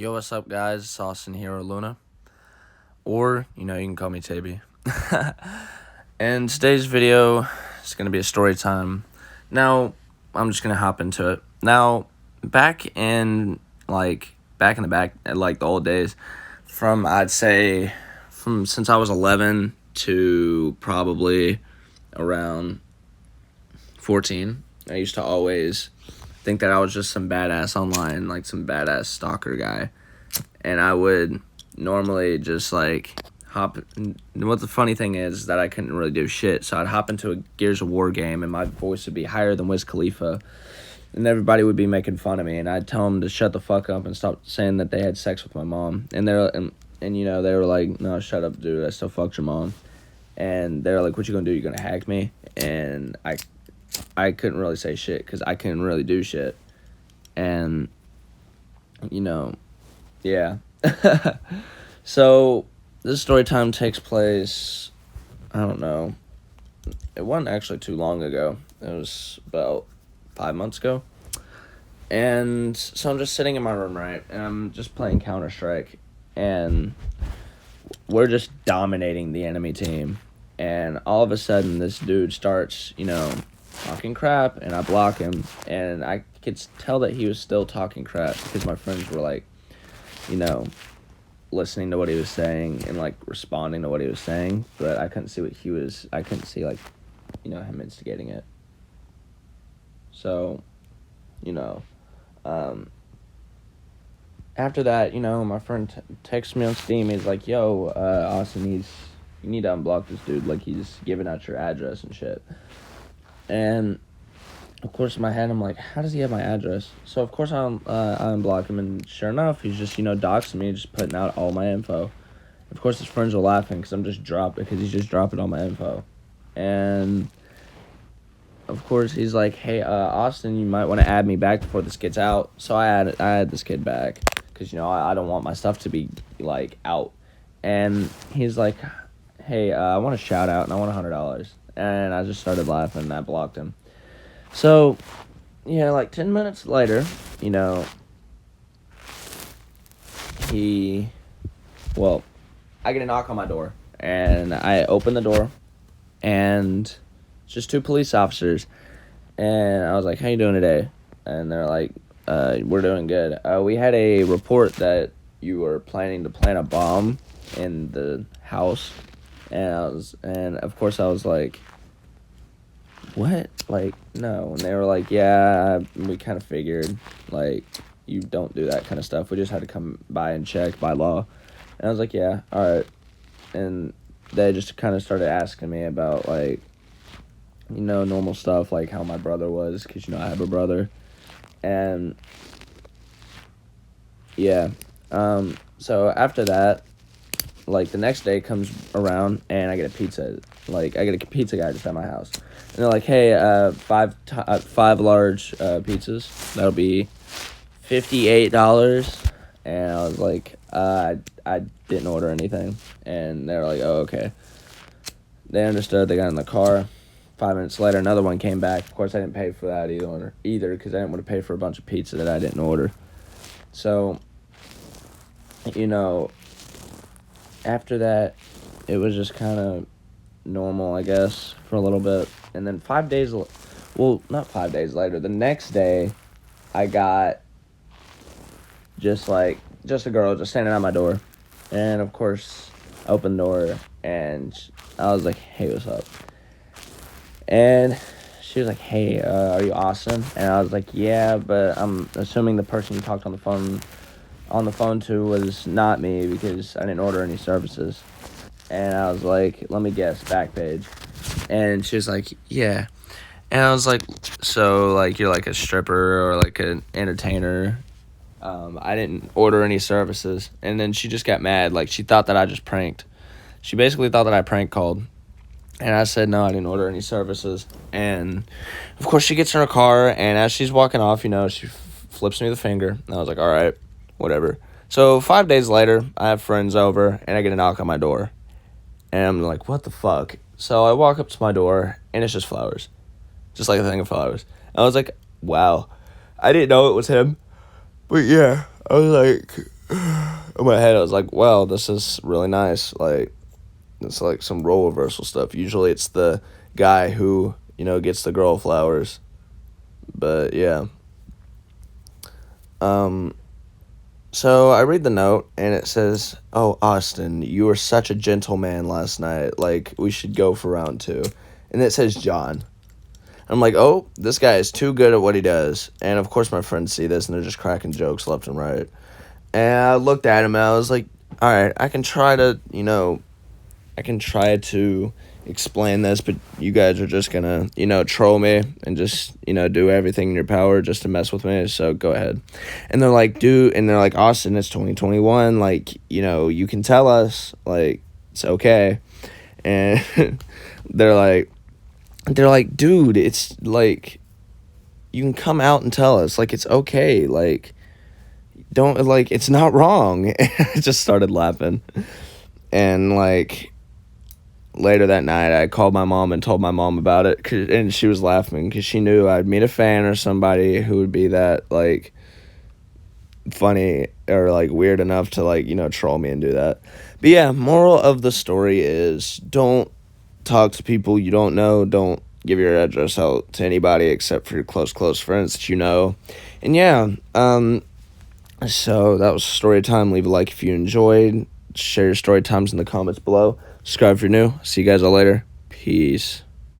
Yo, what's up, guys? It's Austin here, or Luna. Or, you can call me TAYBE. And today's video is going to be a story time. Now, I'm just going to hop into it. Now, back in the old days, since I was 11 to probably around 14, I used to always think that I was just some badass online, like some badass stalker guy. And I would normally just hop. What the funny thing is that I couldn't really do shit. So I'd hop into a Gears of War game and my voice would be higher than Wiz Khalifa. And everybody would be making fun of me. And I'd tell them to shut the fuck up and stop saying that they had sex with my mom. And they were like, no, shut up, dude. I still fucked your mom. And they were like, what you gonna do? You gonna hack me? And I couldn't really say shit because I couldn't really do shit. And, yeah. So, this story time takes place, I don't know, it wasn't actually too long ago. It was about 5 months ago. And so I'm just sitting in my room, right? And I'm just playing Counter-Strike. And we're just dominating the enemy team. And all of a sudden, this dude starts, talking crap, and I block him, and I could tell that he was still talking crap because my friends were listening to what he was saying and responding to what he was saying, but I couldn't see him instigating it. So, after that, my friend texts me on Steam. He's like, yo, Austin, you need to unblock this dude, he's giving out your address and shit. And, of course, in my head, I'm like, how does he have my address? So, of course, I unblock him, and sure enough, he's just, doxing me, just putting out all my info. Of course, his friends are laughing because he's just dropping all my info. And, of course, he's like, hey, Austin, you might want to add me back before this gets out. So I add this kid back because, I don't want my stuff to be, out. And he's like, hey, I want a shout out, and I want $100. And I just started laughing, and I blocked him. So, 10 minutes later, I get a knock on my door. And I open the door, and it's just two police officers. And I was like, how you doing today? And they're like, we're doing good. We had a report that you were planning to plant a bomb in the house. And of course I was like, what? No. And they were like, yeah, we kind of figured, you don't do that kind of stuff. We just had to come by and check by law. And I was like, yeah, all right. And they just kind of started asking me about, normal stuff, how my brother was, because, I have a brother. And, yeah. So after that, the next day comes around, and I get a pizza. I get a pizza guy just at my house. And they're like, hey, five large pizzas. That'll be $58. And I was like, I didn't order anything. And they were like, oh, okay. They understood. They got in the car. 5 minutes later, another one came back. Of course, I didn't pay for that either because I didn't want to pay for a bunch of pizza that I didn't order. So, after that, it was just kind of normal, I guess, for a little bit. And then not 5 days later, the next day, I got just a girl just standing at my door. And, of course, I opened the door, and I was like, hey, what's up? And she was like, hey, are you Austin? And I was like, yeah, but I'm assuming the person you talked on the phone to was not me because I didn't order any services. And I was like, let me guess, Backpage. And she was like, yeah. And I was like, so, you're a stripper or an entertainer. I didn't order any services. And then she just got mad. She thought that I just pranked. She basically thought that I prank called. And I said, no, I didn't order any services. And, of course, she gets in her car, and as she's walking off, she flips me the finger. And I was like, all right, whatever. So 5 days later, I have friends over, and I get a knock on my door. And I'm like, what the fuck? So I walk up to my door, and it's just flowers. Just a thing of flowers. I was like, wow. I didn't know it was him. But yeah, I was like, in my head, I was like, wow, this is really nice. Like, it's like some role reversal stuff. Usually it's the guy who, gets the girl flowers. But, yeah. So I read the note, and it says, "Oh, Austin, you were such a gentleman last night. Like, we should go for round 2." And it says John. I'm like, oh, this guy is too good at what he does. And, of course, my friends see this, and they're just cracking jokes left and right. And I looked at him, and I was like, all right, I can try to explain this, but you guys are just going to, troll me and just, do everything in your power just to mess with me. So go ahead. And they're like, Austin, it's 2021. Like, you can tell us, like, it's okay. And they're like, dude, it's like, you can come out and tell us, like, it's okay. Like, don't, like, it's not wrong. And I just started laughing. And, like, later that night, I called my mom and told my mom about it, and she was laughing because she knew I'd meet a fan or somebody who would be that, like, funny or, like, weird enough to, like, troll me and do that. But, yeah, moral of the story is don't talk to people you don't know. Don't give your address out to anybody except for your close friends that you know. And, yeah, so that was story time. Leave a like if you enjoyed. Share your story times in the comments below. Subscribe if you're new. See you guys all later. Peace.